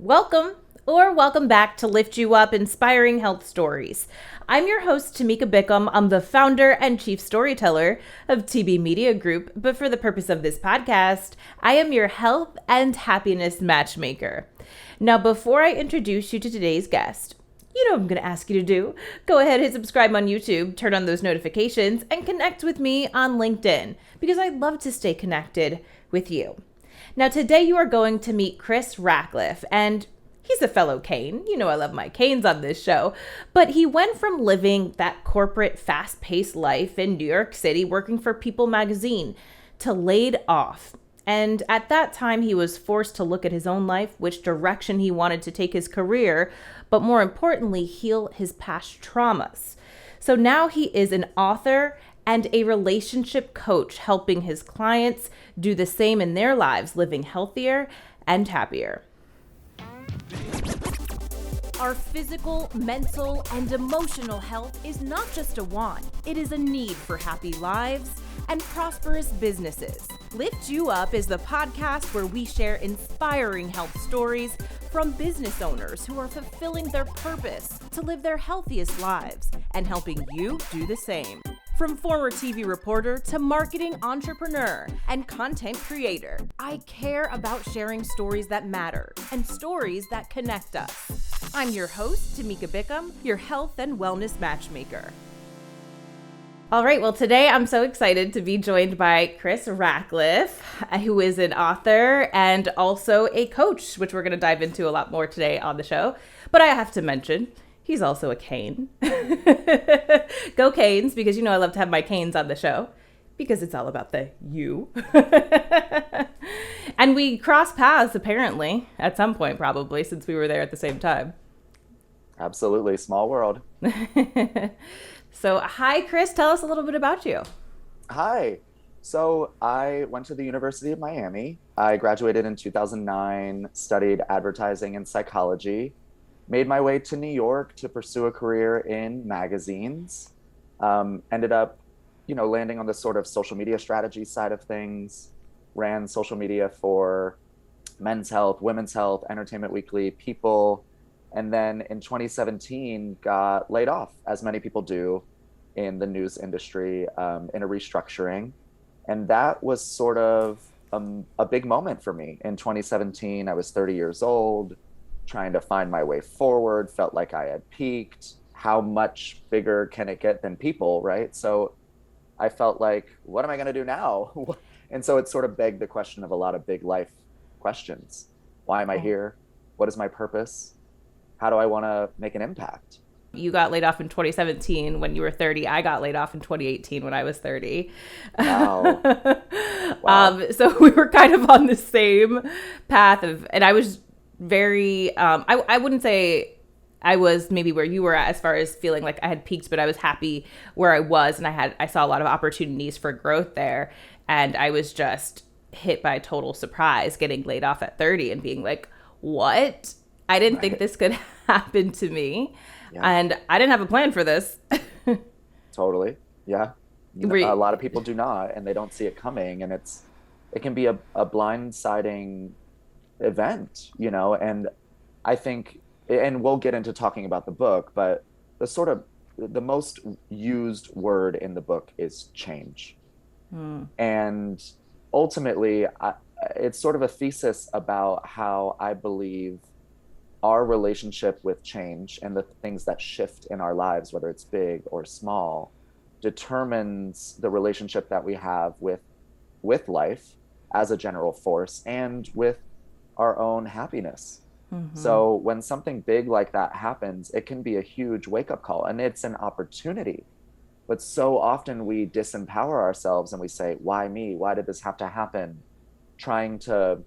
Welcome or welcome back to Lift You Up Inspiring Health Stories. I'm your host, Tamika Bickham. I'm the founder and chief storyteller of TB Media Group, but for the purpose of this podcast, I am your health and happiness matchmaker. Now, before I introduce you to today's guest, you know what I'm going to ask you to do. Go ahead and subscribe on YouTube, turn on those notifications, and connect with me on LinkedIn because I'd love to stay connected with you. Now, today you are going to meet Chris Rackliffe, and he's a fellow Cane. You know I love my Canes on this show. But he went from living that corporate, fast-paced life in New York City working for People magazine to laid off. And at that time, he was forced to look at his own life, which direction he wanted to take his career, but more importantly, heal his past traumas. So now he is an author and a relationship coach, helping his clients do the same in their lives, living healthier and happier. Our physical, mental, and emotional health is not just a want, it is a need for happy lives and prosperous businesses. Lift You Up is the podcast where we share inspiring health stories from business owners who are fulfilling their purpose to live their healthiest lives and helping you do the same. From former TV reporter to marketing entrepreneur and content creator, I care about sharing stories that matter and stories that connect us. I'm your host, Tamika Bickham, your health and wellness matchmaker. All right, well, today I'm so excited to be joined by Chris Rackliffe, who is an author and also a coach, which we're going to dive into a lot more today on the show. But I have to mention, he's also a Cane. Go Canes, because you know I love to have my Canes on the show, because it's all about the you. And we crossed paths, apparently, at some point probably, since we were there at the same time. Absolutely. Small world. So, hi, Chris. Tell us a little bit about you. Hi. So I went to the University of Miami. I graduated in 2009, studied advertising and psychology, made my way to New York to pursue a career in magazines, ended up, landing on the sort of social media strategy side of things, ran social media for Men's Health, Women's Health, Entertainment Weekly, People, and then in 2017 got laid off, as many people do in the news industry, in a restructuring. And that was sort of a big moment for me. In 2017, I was 30 years old, trying to find my way forward, felt like I had peaked. How much bigger can it get than People, right? So I felt like, what am I going to do now? And so it sort of begged the question of a lot of big life questions. Why am I here? What is my purpose? How do I want to make an impact? You got laid off in 2017 when you were 30. I got laid off in 2018 when I was 30. Wow. Wow. So we were kind of on the same path and I was very, I wouldn't say I was maybe where you were at as far as feeling like I had peaked, but I was happy where I was. And I saw a lot of opportunities for growth there. And I was just hit by total surprise getting laid off at 30 and being like, what? I didn't think this could happen to me. Yeah. And I didn't have a plan for this. Totally. Yeah. A lot of people do not, and they don't see it coming. And it can be a blindsiding event, and I think, and we'll get into talking about the book, but the most used word in the book is change. And ultimately, it's sort of a thesis about how I believe our relationship with change and the things that shift in our lives, whether it's big or small, determines the relationship that we have with life as a general force and with our own happiness. Mm-hmm. So when something big like that happens, it can be a huge wake-up call, and it's an opportunity. But so often we disempower ourselves and we say, why me? Why did this have to happen? Trying to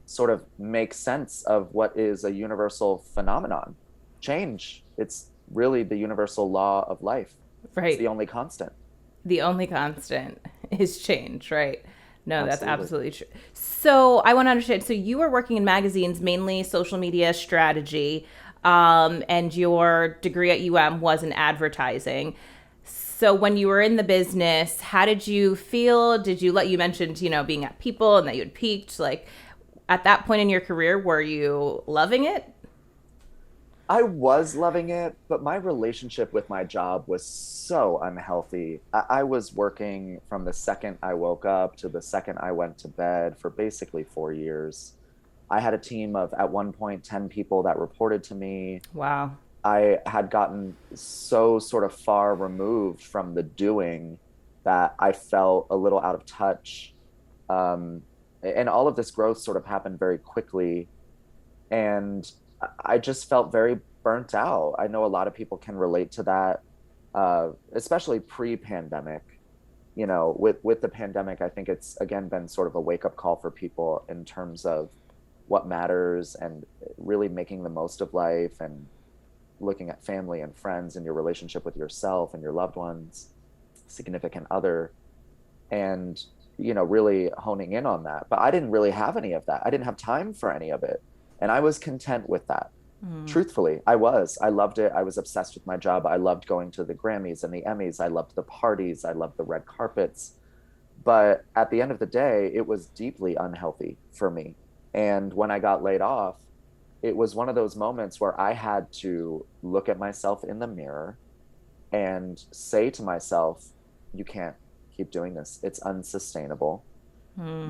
sort of make sense of what is a universal phenomenon. Change. It's really the universal law of life. Right. It's the only constant. The only constant is change, right? No, Absolutely. That's absolutely true. So I want to understand. So you were working in magazines, mainly social media strategy, and your degree at UM was in advertising. So when you were in the business, how did you feel? You mentioned, being at People and that you had peaked. Like, at that point in your career, were you loving it? I was loving it, but my relationship with my job was so unhealthy. I was working from the second I woke up to the second I went to bed for basically 4 years. I had a team of, at one point, 10 people that reported to me. Wow. I had gotten so sort of far removed from the doing that I felt a little out of touch. Um, and all of this growth sort of happened very quickly. And I just felt very burnt out. I know a lot of people can relate to that, especially pre-pandemic. You know, with the pandemic, I think it's again been sort of a wake-up call for people in terms of what matters and really making the most of life and looking at family and friends and your relationship with yourself and your loved ones, significant other, and really honing in on that. But I didn't really have any of that. I didn't have time for any of it, and I was content with that. Truthfully, I loved it. I was obsessed with my job. I loved going to the Grammys and the Emmys. I loved the parties. I loved the red carpets. But at the end of the day, it was deeply unhealthy for me. And when I got laid off, it was one of those moments where I had to look at myself in the mirror and say to myself, you can't keep doing this. It's unsustainable.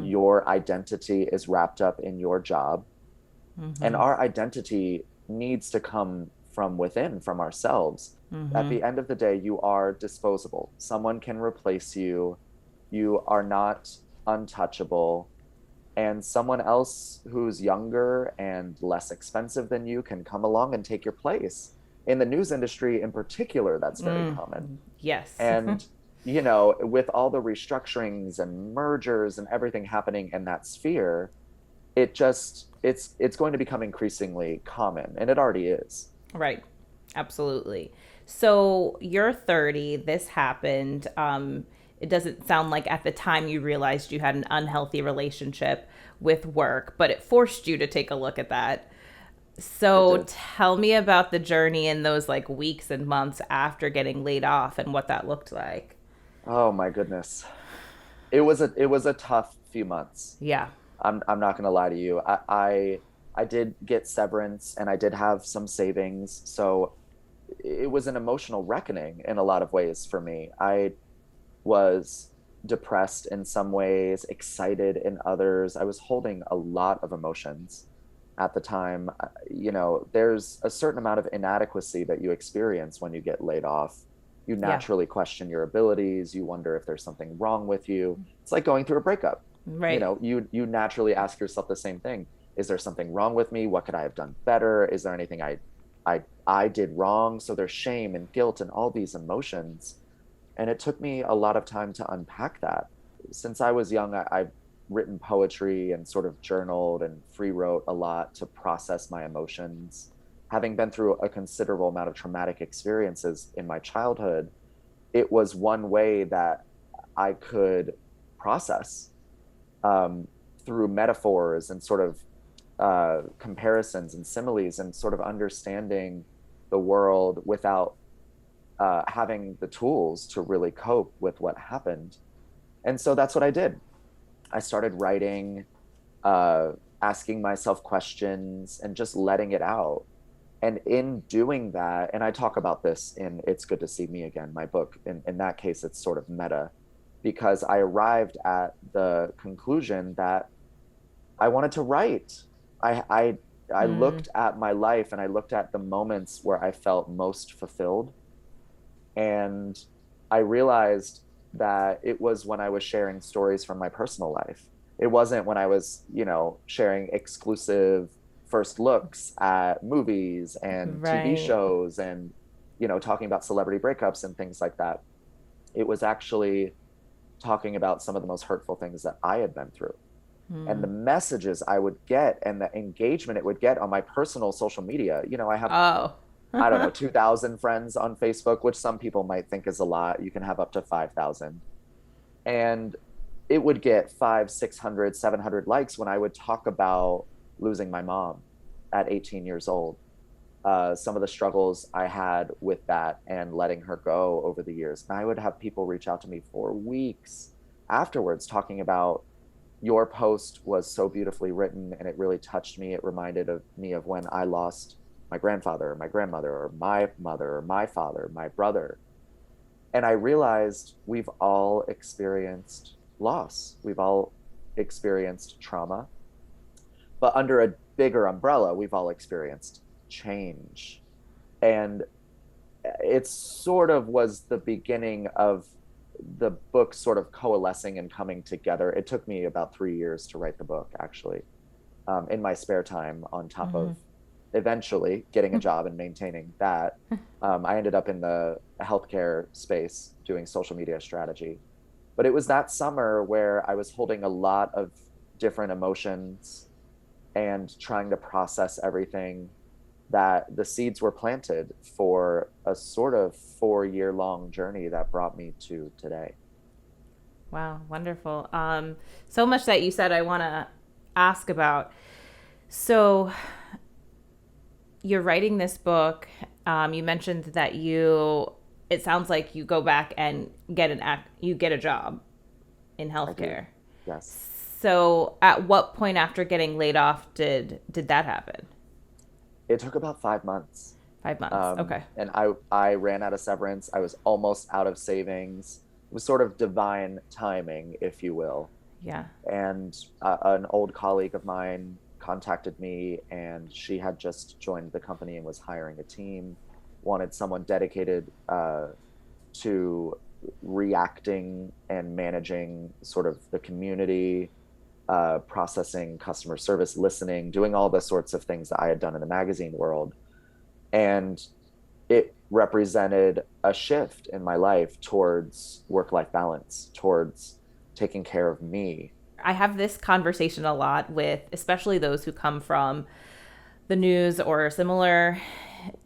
Your identity is wrapped up in your job. And our identity needs to come from within, from ourselves. At the end of the day, you are disposable. Someone can replace you. You are not untouchable. And someone else who's younger and less expensive than you can come along and take your place. In the news industry in particular, that's very common. Yes. And, with all the restructurings and mergers and everything happening in that sphere, it's going to become increasingly common, and it already is. Right. Absolutely. So you're 30. This happened. It doesn't sound like at the time you realized you had an unhealthy relationship with work, but it forced you to take a look at that. So tell me about the journey in those like weeks and months after getting laid off and what that looked like. Oh my goodness. It was a tough few months. Yeah. I'm not going to lie to you. I did get severance and I did have some savings. So it was an emotional reckoning in a lot of ways for me. I was depressed in some ways, excited in others. I was holding a lot of emotions at the time. There's a certain amount of inadequacy that you experience when you get laid off. You naturally question your abilities. You wonder if there's something wrong with you. It's like going through a breakup. Right. You naturally ask yourself the same thing. Is there something wrong with me? What could I have done better? Is there anything I did wrong? So there's shame and guilt and all these emotions. And it took me a lot of time to unpack that. Since I was young, I've written poetry and sort of journaled and free wrote a lot to process my emotions. Having been through a considerable amount of traumatic experiences in my childhood, it was one way that I could process through metaphors and sort of comparisons and similes and sort of understanding the world without having the tools to really cope with what happened. And so that's what I did. I started writing, asking myself questions and just letting it out. And in doing that, and I talk about this in It's Good to See Me Again, my book. In that case, it's sort of meta, because I arrived at the conclusion that I wanted to write. I looked at my life and I looked at the moments where I felt most fulfilled. And I realized that it was when I was sharing stories from my personal life. It wasn't when I was, sharing exclusive first looks at movies and TV shows and, talking about celebrity breakups and things like that. It was actually talking about some of the most hurtful things that I had been through. And the messages I would get and the engagement it would get on my personal social media. I have, I don't know, 2,000 friends on Facebook, which some people might think is a lot. You can have up to 5,000. And it would get 500, 600, 700 likes when I would talk about losing my mom at 18 years old. Some of the struggles I had with that and letting her go over the years. And I would have people reach out to me for weeks afterwards talking about your post was so beautifully written and it really touched me. It reminded me of when I lost my grandfather, or my grandmother, or my mother, or my father, my brother. And I realized we've all experienced loss. We've all experienced trauma. But under a bigger umbrella, we've all experienced change. And it sort of was the beginning of the book sort of coalescing and coming together. It took me about 3 years to write the book, actually, in my spare time, on top of eventually getting a job and maintaining that. I ended up in the healthcare space doing social media strategy. But it was that summer where I was holding a lot of different emotions and trying to process everything, that the seeds were planted for a sort of 4-year long journey that brought me to today. Wow, wonderful. So much that you said I want to ask about. So you're writing this book. You mentioned that it sounds like you go back and you get a job in healthcare. Yes. So at what point after getting laid off did that happen? It took about 5 months. 5 months. Okay. And I ran out of severance. I was almost out of savings. It was sort of divine timing, if you will. Yeah. And an old colleague of mine contacted me, and she had just joined the company and was hiring a team, wanted someone dedicated to reacting and managing sort of the community, processing customer service, listening, doing all the sorts of things that I had done in the magazine world. And it represented a shift in my life towards work-life balance, towards taking care of me. I have this conversation a lot with especially those who come from the news or a similar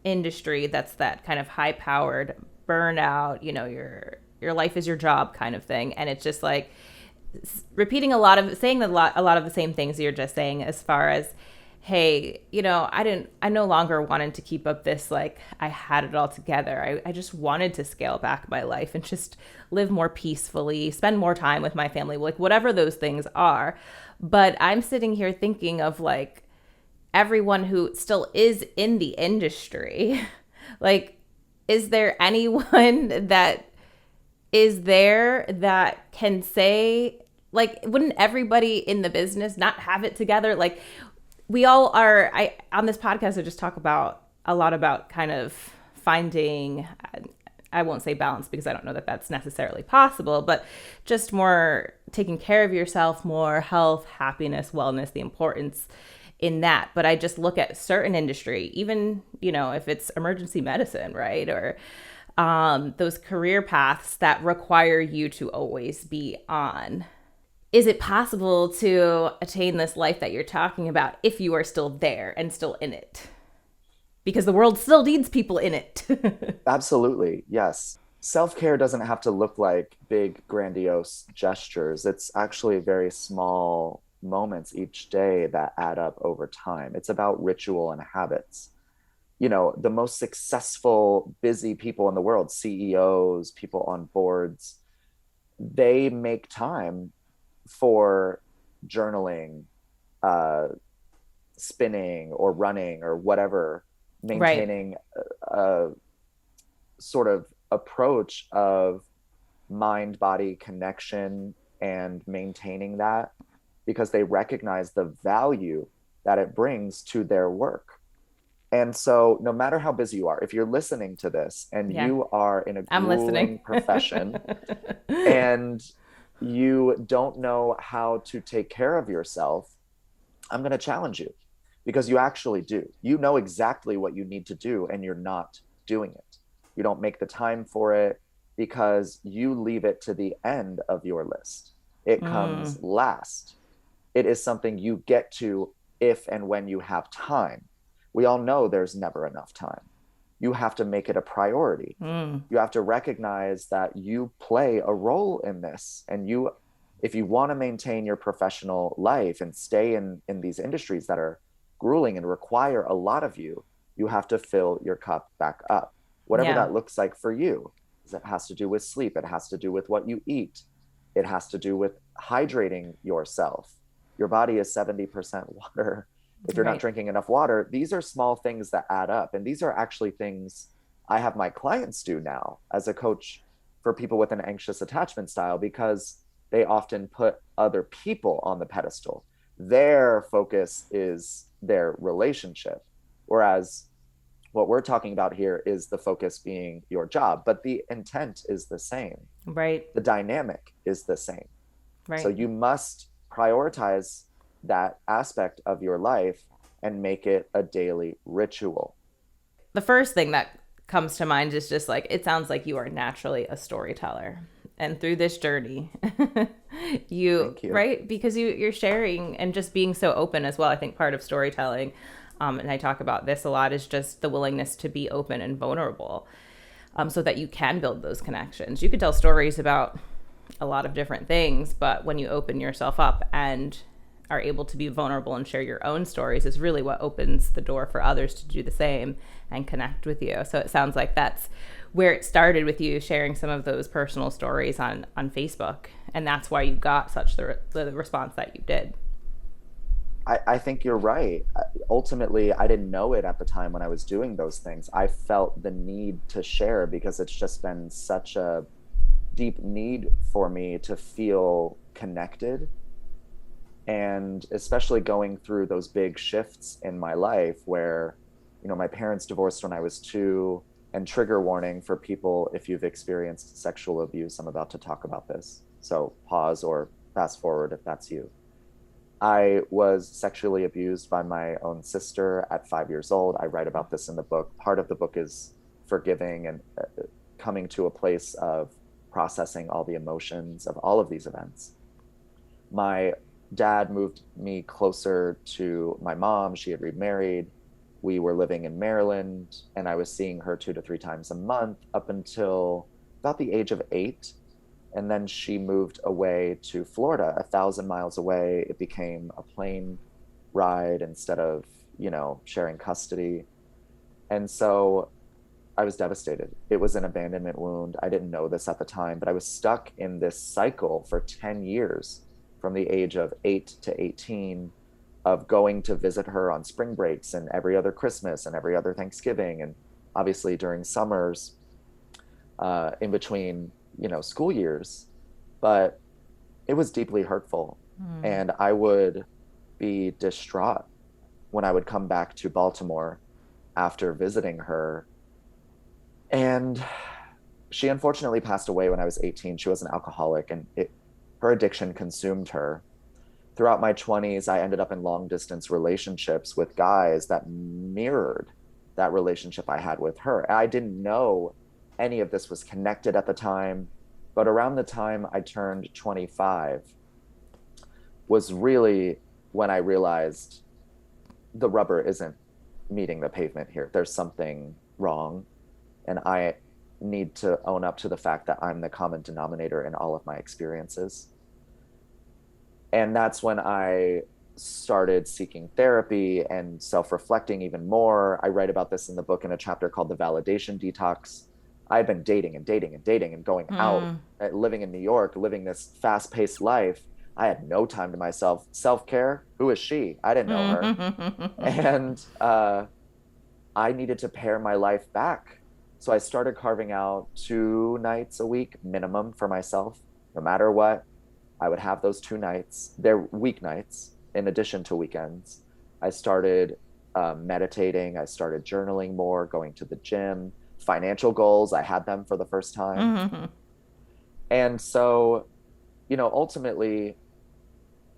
industry that's that kind of high-powered burnout, your life is your job kind of thing. And it's just like repeating a lot of the same things you're just saying, as far as, hey, I no longer wanted to keep up this, like, I had it all together. I just wanted to scale back my life and just live more peacefully, spend more time with my family, like whatever those things are. But I'm sitting here thinking of like everyone who still is in the industry. Like, is there anyone that is there that can say, like, wouldn't everybody in the business not have it together? Like, we all are. On this podcast, I just talk about a lot about kind of finding, I won't say balance because I don't know that that's necessarily possible, but just more taking care of yourself, more health, happiness, wellness, the importance in that. But I just look at certain industry, even, if it's emergency medicine, right? Or those career paths that require you to always be on. Is it possible to attain this life that you're talking about if you are still there and still in it? Because the world still needs people in it. Absolutely, yes. Self-care doesn't have to look like big, grandiose gestures. It's actually very small moments each day that add up over time. It's about ritual and habits. The most successful, busy people in the world, CEOs, people on boards, they make time for journaling, spinning or running or whatever, maintaining a sort of approach of mind-body connection and maintaining that, because they recognize the value that it brings to their work. And so no matter how busy you are, if you're listening to this and you are in a grueling profession and you don't know how to take care of yourself, I'm going to challenge you, because you actually do. You know exactly what you need to do, and you're not doing it. You don't make the time for it because you leave it to the end of your list. It comes last. It is something you get to if and when you have time. We all know there's never enough time. You have to make it a priority. You have to recognize that you play a role in this. And if you want to maintain your professional life and stay in these industries that are grueling and require a lot of you, you have to fill your cup back up. Whatever that looks like for you. It has to do with sleep. It has to do with what you eat. It has to do with hydrating yourself. Your body is 70% water. If you're not drinking enough water, these are small things that add up. And these are actually things I have my clients do now as a coach for people with an anxious attachment style, because they often put other people on the pedestal. Their focus is their relationship. Whereas what we're talking about here is the focus being your job, but the intent is the same. Right. The dynamic is the same. Right. So you must prioritize that aspect of your life and make it a daily ritual. The first thing that comes to mind is just like, it sounds like you are naturally a storyteller. And through this journey, you, right? Because you're sharing and just being so open as well. I think part of storytelling, and I talk about this a lot, is just the willingness to be open and vulnerable, so that you can build those connections. You could tell stories about a lot of different things, but when you open yourself up and are able to be vulnerable and share your own stories is really what opens the door for others to do the same and connect with you. So it sounds like that's where it started, with you sharing some of those personal stories on Facebook. And that's why you got such the response that you did. I think you're right. Ultimately, I didn't know it at the time when I was doing those things. I felt the need to share because it's just been such a deep need for me to feel connected. And especially going through those big shifts in my life where, you know, my parents divorced when I was 2, and trigger warning for people if you've experienced sexual abuse. I'm about to talk about this, so pause or fast forward if that's you. I was sexually abused by my own sister at 5 years old. I write about this in the book. Part of the book is forgiving and coming to a place of processing all the emotions of all of these events. My dad moved me closer to my mom. She had remarried. We were living in Maryland, and I was seeing her 2 to 3 times a month up until about the age of 8. And then she moved away to Florida, 1,000 miles away. It became a plane ride instead of, you know, sharing custody. And so I was devastated. It was an abandonment wound. I didn't know this at the time, but I was stuck in this cycle for 10 years from the age of 8 to 18 of going to visit her on spring breaks and every other Christmas and every other Thanksgiving. And obviously during summers, in between, you know, school years, but it was deeply hurtful. And I would be distraught when I would come back to Baltimore after visiting her. And she unfortunately passed away when I was 18. She was an alcoholic, and her addiction consumed her. Throughout my 20s, I ended up in long distance relationships with guys that mirrored that relationship I had with her. I didn't know any of this was connected at the time, but around the time I turned 25 was really when I realized the rubber isn't meeting the pavement here. There's something wrong, and I need to own up to the fact that I'm the common denominator in all of my experiences. And that's when I started seeking therapy and self-reflecting even more. I write about this in the book in a chapter called The Validation Detox. I've been dating and going out, living in New York, living this fast-paced life. I had no time to myself. Self-care, who is she? I didn't know her. And I needed to pare my life back. So I started carving out 2 nights a week minimum for myself. No matter what, I would have those 2 nights. They're weeknights in addition to weekends. I started meditating. I started journaling more, going to the gym. Financial goals, I had them for the first time. And so, you know, ultimately,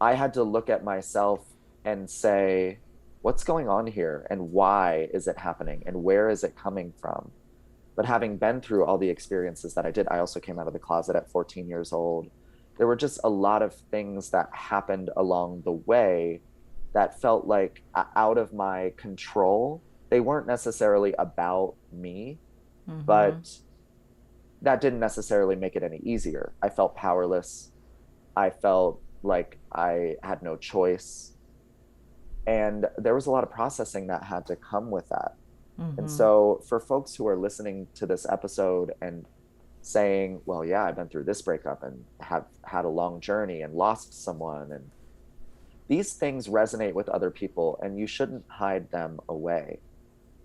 I had to look at myself and say, what's going on here? And why is it happening? And where is it coming from? But having been through all the experiences that I did, I also came out of the closet at 14 years old. There were just a lot of things that happened along the way that felt like out of my control. They weren't necessarily about me, but that didn't necessarily make it any easier. I felt powerless. I felt like I had no choice. And there was a lot of processing that had to come with that. And so for folks who are listening to this episode and saying, well, yeah, I've been through this breakup and have had a long journey and lost someone. And these things resonate with other people, and you shouldn't hide them away.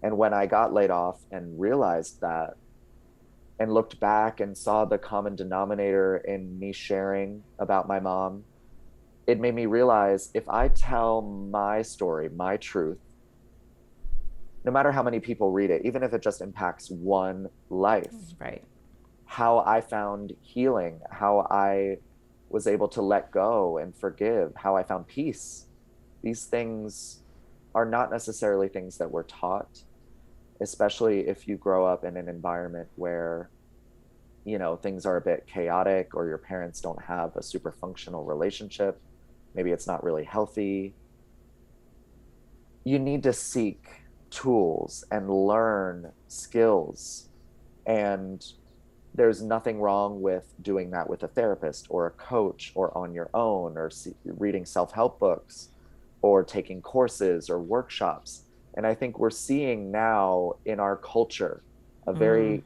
And when I got laid off and realized that, and looked back and saw the common denominator in me sharing about my mom, it made me realize, if I tell my story, my truth, no matter how many people read it, even if it just impacts one life, right, how I found healing, how I was able to let go and forgive, how I found peace. These things are not necessarily things that we're taught, especially if you grow up in an environment where, you know, things are a bit chaotic, or your parents don't have a super functional relationship. Maybe it's not really healthy. You need to seek tools and learn skills. And there's nothing wrong with doing that with a therapist or a coach, or on your own, or reading self-help books, or taking courses or workshops. And I think we're seeing now in our culture a very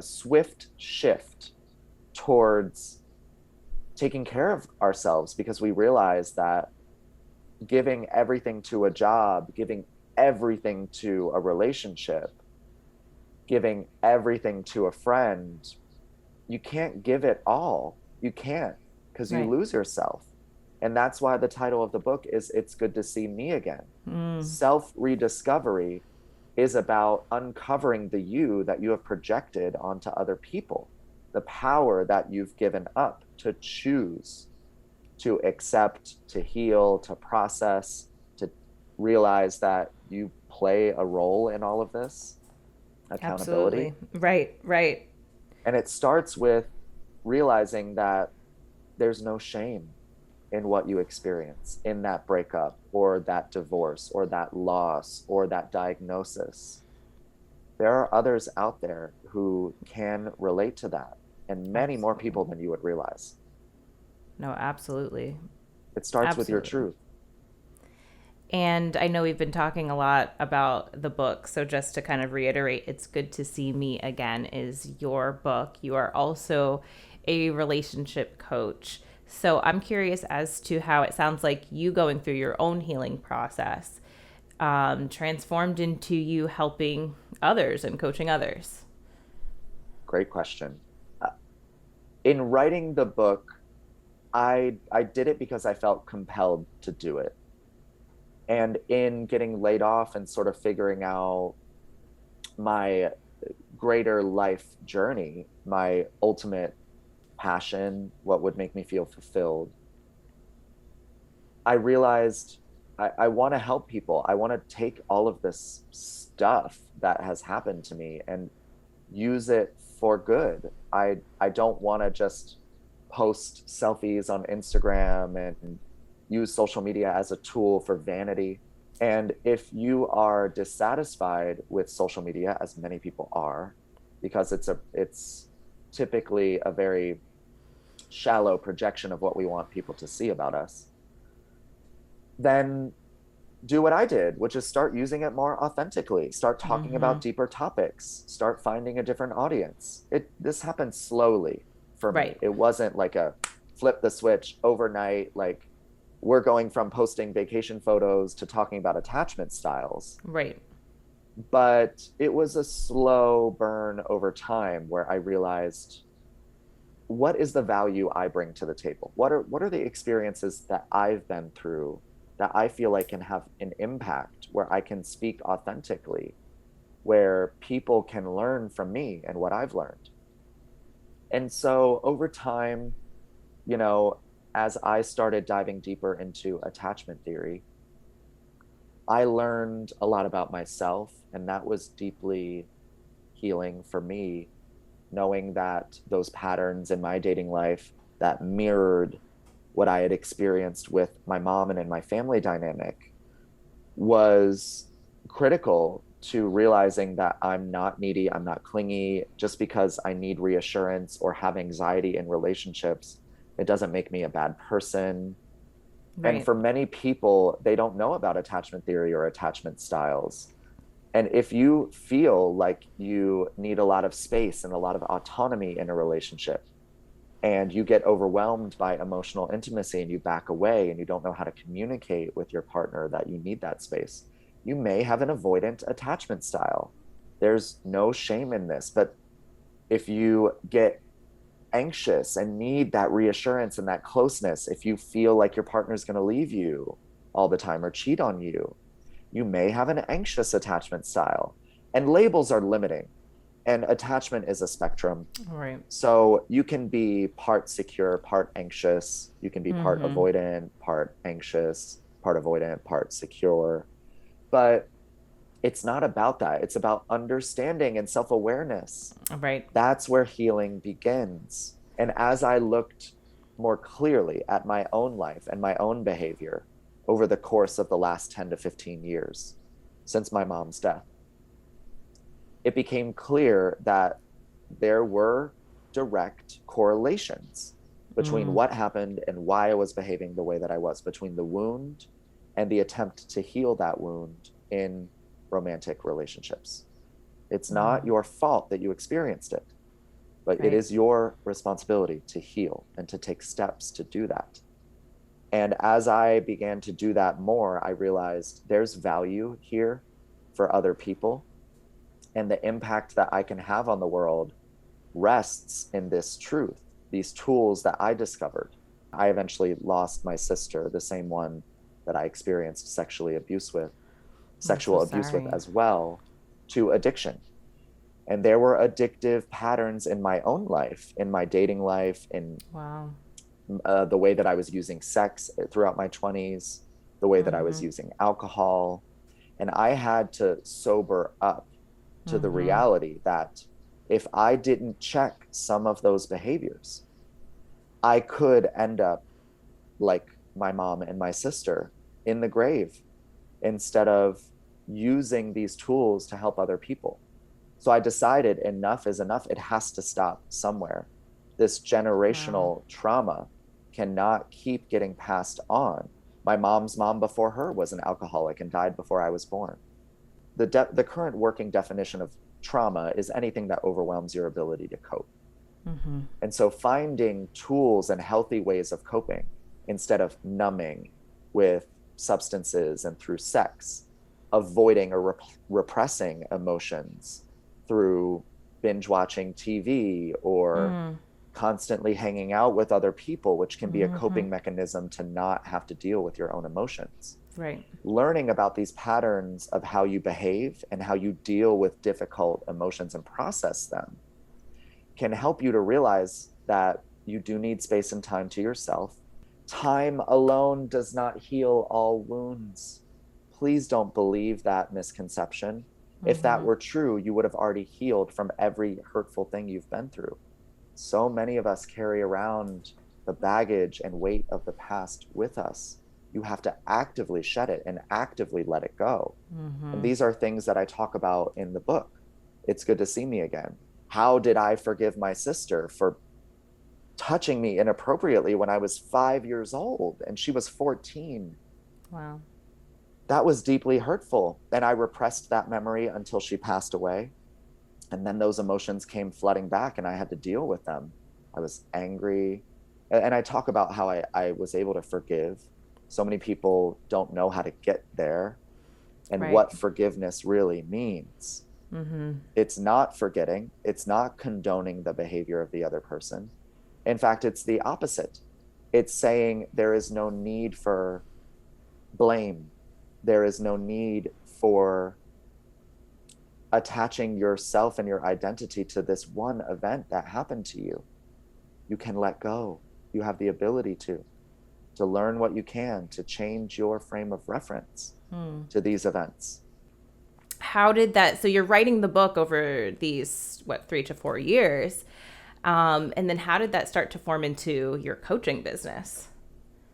swift shift towards taking care of ourselves, because we realize that giving everything to a job, giving everything to a relationship, giving everything to a friend, you can't give it all. You can't, because you lose yourself. And that's why the title of the book is It's Good to See Me Again. Self-rediscovery is about uncovering the you that you have projected onto other people, the power that you've given up to choose, to accept, to heal, to process, to realize that you play a role in all of this. Accountability. Absolutely. Right. And it starts with realizing that there's no shame in what you experience in that breakup, or that divorce, or that loss, or that diagnosis. There are others out there who can relate to that, and many more people than you would realize. No, absolutely. It starts with your truth. And I know we've been talking a lot about the book. So just to kind of reiterate, It's Good to See Me Again is your book. You are also a relationship coach. So I'm curious as to how it sounds like you going through your own healing process transformed into you helping others and coaching others. Great question. In writing the book, I did it because I felt compelled to do it. And in getting laid off and sort of figuring out my greater life journey, my ultimate passion, what would make me feel fulfilled, I realized I want to help people. I want to take all of this stuff that has happened to me and use it for good. I don't want to just post selfies on Instagram and use social media as a tool for vanity. And if you are dissatisfied with social media, as many people are, because it's typically a very shallow projection of what we want people to see about us, then do what I did, which is start using it more authentically, start talking about deeper topics, start finding a different audience. This happened slowly for me. It wasn't like a flip the switch overnight, like we're going from posting vacation photos to talking about attachment styles. Right. But it was a slow burn over time where I realized, what is the value I bring to the table? What are the experiences that I've been through that I feel like can have an impact, where I can speak authentically, where people can learn from me and what I've learned. And so over time, you know, as I started diving deeper into attachment theory, I learned a lot about myself, and that was deeply healing for me, knowing that those patterns in my dating life that mirrored what I had experienced with my mom and in my family dynamic was critical to realizing that I'm not needy, I'm not clingy. Just because I need reassurance or have anxiety in relationships, it doesn't make me a bad person. Right. And for many people, they don't know about attachment theory or attachment styles. And if you feel like you need a lot of space and a lot of autonomy in a relationship, and you get overwhelmed by emotional intimacy and you back away and you don't know how to communicate with your partner that you need that space, you may have an avoidant attachment style. There's no shame in this. But if you get anxious and need that reassurance and that closeness, if you feel like your partner's going to leave you all the time or cheat on you, you may have an anxious attachment style. And labels are limiting, and attachment is a spectrum. Right. So you can be part secure, part anxious. You can be part avoidant, part anxious, part avoidant, part secure. But it's not about that. It's about understanding and self-awareness. Right. That's where healing begins. And as I looked more clearly at my own life and my own behavior over the course of the last 10 to 15 years since my mom's death, it became clear that there were direct correlations between what happened and why I was behaving the way that I was, between the wound and the attempt to heal that wound in romantic relationships. It's not your fault that you experienced it, but it is your responsibility to heal and to take steps to do that. And as I began to do that more, I realized there's value here for other people, and the impact that I can have on the world rests in this truth, these tools that I discovered. I eventually lost my sister, the same one that I experienced sexual abuse with as well, to addiction. And there were addictive patterns in my own life, in my dating life, in the way that I was using sex throughout my 20s, the way that I was using alcohol. And I had to sober up to the reality that if I didn't check some of those behaviors, I could end up like my mom and my sister in the grave instead of using these tools to help other people. So I decided enough is enough. It has to stop somewhere. This generational trauma cannot keep getting passed on. My mom's mom before her was an alcoholic and died before I was born. The current working definition of trauma is anything that overwhelms your ability to cope. And so finding tools and healthy ways of coping instead of numbing with substances and through sex, avoiding or repressing emotions through binge watching TV or constantly hanging out with other people, which can be a coping mechanism to not have to deal with your own emotions. Right. Learning about these patterns of how you behave and how you deal with difficult emotions and process them can help you to realize that you do need space and time to yourself. Time alone does not heal all wounds. Please don't believe that misconception. If that were true, you would have already healed from every hurtful thing you've been through. So many of us carry around the baggage and weight of the past with us. You have to actively shed it and actively let it go. And these are things that I talk about in the book. It's Good to See Me Again. How did I forgive my sister for touching me inappropriately when I was 5 years old and she was 14? Wow. That was deeply hurtful. And I repressed that memory until she passed away. And then those emotions came flooding back and I had to deal with them. I was angry. And I talk about how I was able to forgive. So many people don't know how to get there and what forgiveness really means. It's not forgetting. It's not condoning the behavior of the other person. In fact, it's the opposite. It's saying there is no need for blame. There is no need for attaching yourself and your identity to this one event that happened to you. You can let go. You have the ability to learn what you can, to change your frame of reference to these events. How did that, so you're writing the book over these, 3 to 4 years. And then how did that start to form into your coaching business?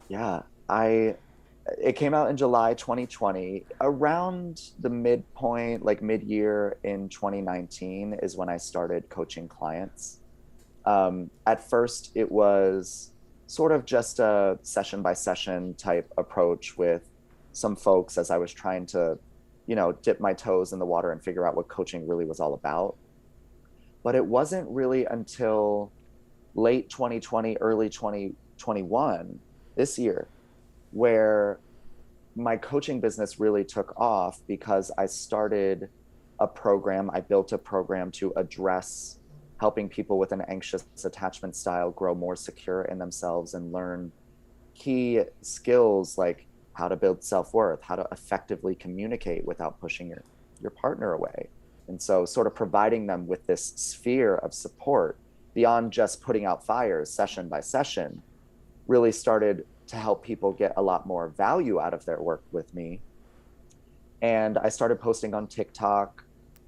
Yeah, it came out in July 2020. Around the midpoint, like mid-year in 2019 is when I started coaching clients. At first, it was sort of just a session by session type approach with some folks as I was trying to dip my toes in the water and figure out what coaching really was all about. But it wasn't really until late 2020, early 2021, this year, where my coaching business really took off because I built a program to address helping people with an anxious attachment style grow more secure in themselves and learn key skills like how to build self-worth, how to effectively communicate without pushing your partner away. And so sort of providing them with this sphere of support beyond just putting out fires session by session really started to help people get a lot more value out of their work with me. And I started posting on TikTok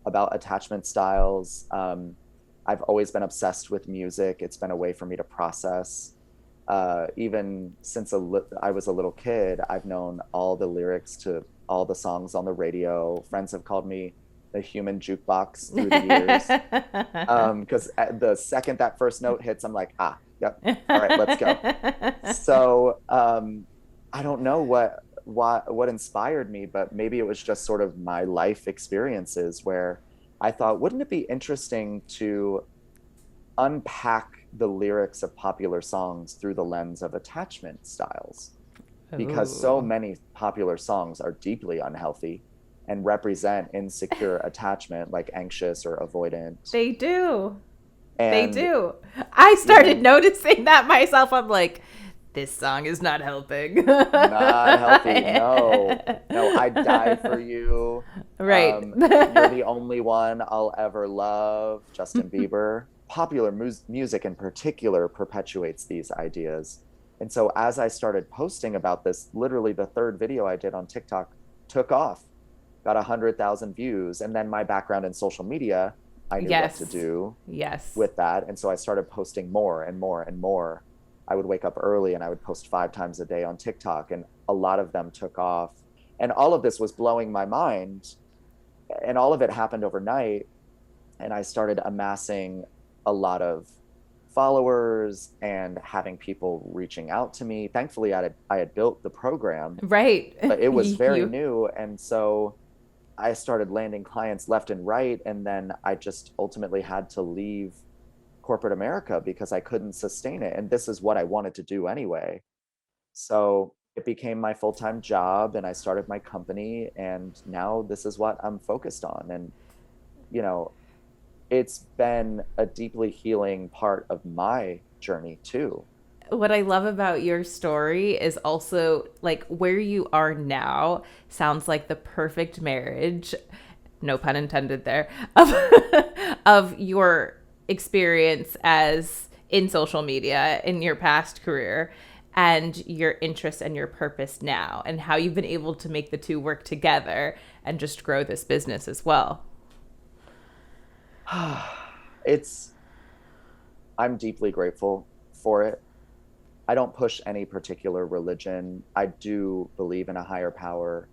about attachment styles. I've always been obsessed with music. It's been a way for me to process. Even since I was a little kid, I've known all the lyrics to all the songs on the radio. Friends have called me the human jukebox through the years. Because the second that first note hits, I'm like, yep, all right, let's go. So I don't know what inspired me, but maybe it was just sort of my life experiences where I thought, wouldn't it be interesting to unpack the lyrics of popular songs through the lens of attachment styles? Because so many popular songs are deeply unhealthy and represent insecure attachment, like anxious or avoidant. They do. I started noticing that myself. I'm like, this song is not helping. Not healthy. No, I'd die for you. Right. You're the only one I'll ever love. Justin Bieber. Popular music in particular perpetuates these ideas. And so as I started posting about this, literally the third video I did on TikTok took off, got 100,000 views. And then my background in social media, I knew what to do with that. And so I started posting more and more and more. I would wake up early and I would post 5 times a day on TikTok, and a lot of them took off. And all of this was blowing my mind. And all of it happened overnight. And I started amassing a lot of followers and having people reaching out to me. Thankfully, I had built the program. Right. But it was very new. And so I started landing clients left and right. And then I just ultimately had to leave corporate America because I couldn't sustain it. And this is what I wanted to do anyway. So it became my full-time job and I started my company. And now this is what I'm focused on. And, it's been a deeply healing part of my journey too. What I love about your story is also like where you are now sounds like the perfect marriage, no pun intended there, of your experience as in social media in your past career and your interest and your purpose now, and how you've been able to make the two work together and just grow this business as well. I'm deeply grateful for it. I don't push any particular religion. I do believe in a higher power.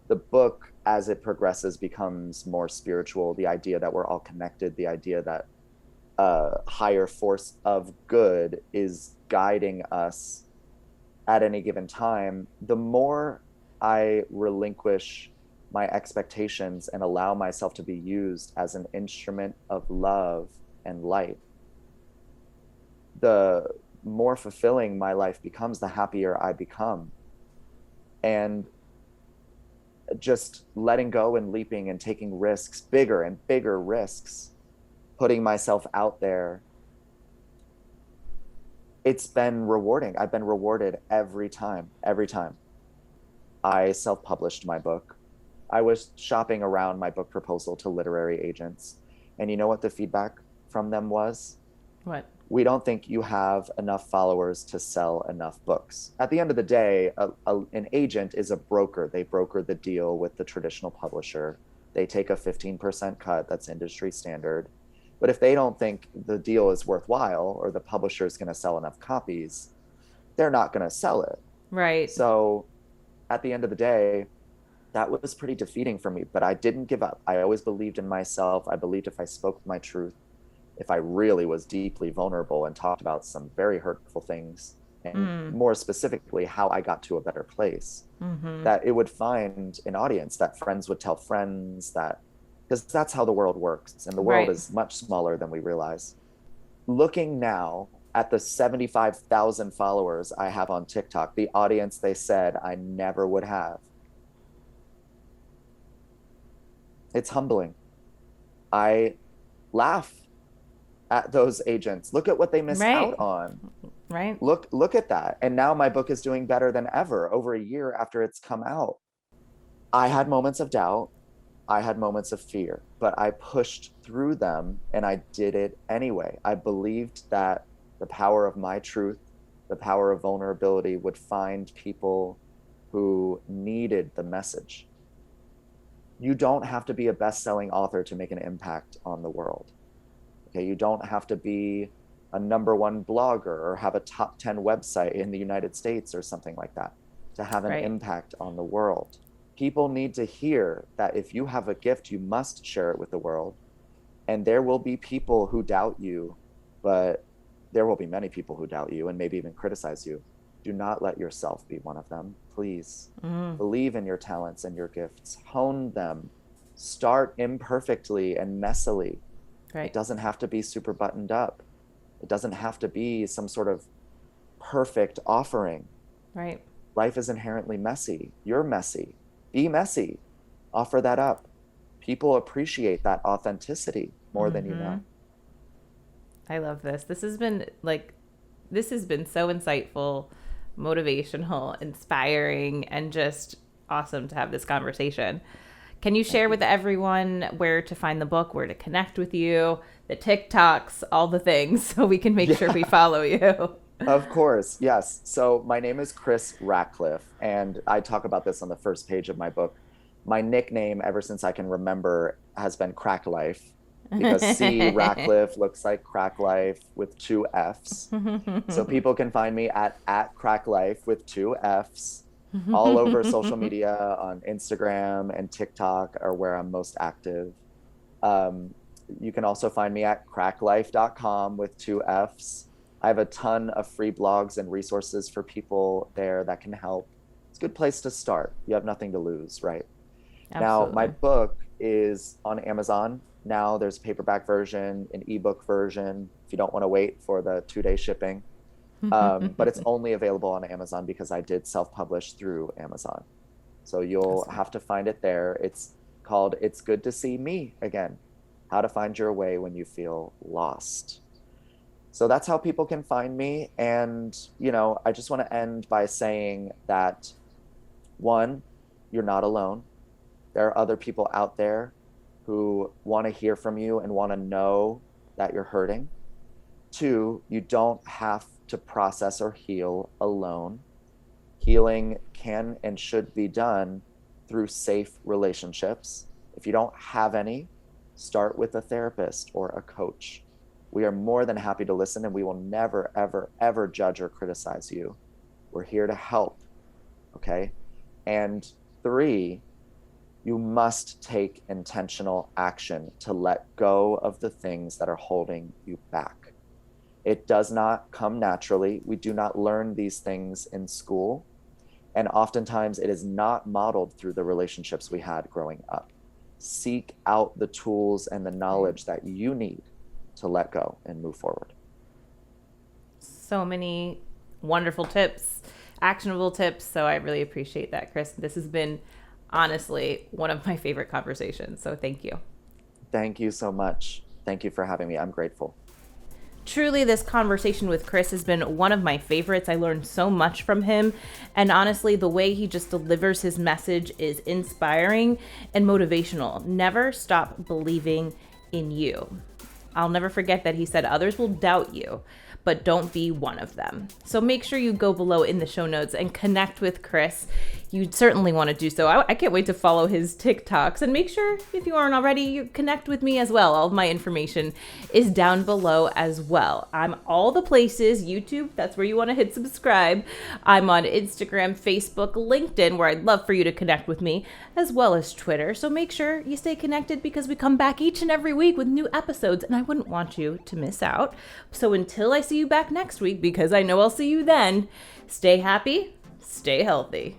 The book, as it progresses, becomes more spiritual. The idea that we're all connected, the idea that a higher force of good is guiding us at any given time. The more I relinquish my expectations and allow myself to be used as an instrument of love and light, the more fulfilling my life becomes, the happier I become. And just letting go and leaping and taking risks, bigger and bigger risks, putting myself out there, it's been rewarding. I've been rewarded every time. I self-published my book. I was shopping around my book proposal to literary agents. And you know what the feedback from them was? What? We don't think you have enough followers to sell enough books. At the end of the day, an agent is a broker. They broker the deal with the traditional publisher. They take a 15% cut. That's industry standard. But if they don't think the deal is worthwhile or the publisher is going to sell enough copies, they're not going to sell it. Right. So at the end of the day, that was pretty defeating for me, but I didn't give up. I always believed in myself. I believed if I spoke my truth, if I really was deeply vulnerable and talked about some very hurtful things, and more specifically, how I got to a better place, that it would find an audience, that friends would tell friends, that because that's how the world works. And the world is much smaller than we realize. Looking now at the 75,000 followers I have on TikTok, the audience they said I never would have. It's humbling. I laugh at those agents. Look at what they missed out on. Right. Look at that. And now my book is doing better than ever, over a year after it's come out. I had moments of doubt. I had moments of fear, but I pushed through them and I did it anyway. I believed that the power of my truth, the power of vulnerability would find people who needed the message. You don't have to be a best-selling author to make an impact on the world. Okay, you don't have to be a #1 blogger or have a top 10 website in the United States or something like that to have an impact on the world. People need to hear that if you have a gift, you must share it with the world. And there will be people who doubt you, but there will be many people who doubt you and maybe even criticize you. Do not let yourself be one of them. Please believe in your talents and your gifts. Hone them. Start imperfectly and messily. It doesn't have to be super buttoned up. It doesn't have to be some sort of perfect offering. Life is inherently messy. You're messy. Be messy. Offer that up. People appreciate that authenticity more than you know. I love this. This has been so insightful, motivational, inspiring, and just awesome to have this conversation. Can you share with everyone where to find the book, where to connect with you, the TikToks, all the things, so we can make sure we follow you? Of course, yes. So my name is Chris Rackliffe, and I talk about this on the first page of my book. My nickname, ever since I can remember, has been Rackliffe, because C, Rackliffe, looks like Rackliffe with 2 F's. So people can find me at Rackliffe with 2 F's. All over social media, on Instagram and TikTok are where I'm most active. You can also find me at crackliffe.com with 2 F's. I have a ton of free blogs and resources for people there that can help. It's a good place to start. You have nothing to lose, right? Absolutely. Now, my book is on Amazon. Now there's a paperback version, an ebook version, if you don't want to wait for the 2-day shipping. But it's only available on Amazon because I did self-publish through Amazon. So you'll have to find it there. It's called It's Good to See Me Again, How to Find Your Way When You Feel Lost. So that's how people can find me. And, I just want to end by saying that, 1, you're not alone. There are other people out there who want to hear from you and want to know that you're hurting. 2, you don't have to process or heal alone. Healing can and should be done through safe relationships. If you don't have any, start with a therapist or a coach. We are more than happy to listen, and we will never, ever, ever judge or criticize you. We're here to help, okay? And 3, you must take intentional action to let go of the things that are holding you back. It does not come naturally. We do not learn these things in school. And oftentimes it is not modeled through the relationships we had growing up. Seek out the tools and the knowledge that you need to let go and move forward. So many wonderful tips, actionable tips. So I really appreciate that, Chris. This has been honestly one of my favorite conversations. So thank you. Thank you so much. Thank you for having me. I'm grateful. Truly, this conversation with Chris has been one of my favorites. I learned so much from him. And honestly, the way he just delivers his message is inspiring and motivational. Never stop believing in you. I'll never forget that he said others will doubt you, but don't be one of them. So make sure you go below in the show notes and connect with Chris. you certainly want to do so. I can't wait to follow his TikToks, and make sure, if you aren't already, you connect with me as well. All of my information is down below as well. I'm all the places. YouTube, that's where you want to hit subscribe. I'm on Instagram, Facebook, LinkedIn, where I'd love for you to connect with me, as well as Twitter. So make sure you stay connected, because we come back each and every week with new episodes, and I wouldn't want you to miss out. So until I see you back next week, because I know I'll see you then, stay happy, stay healthy.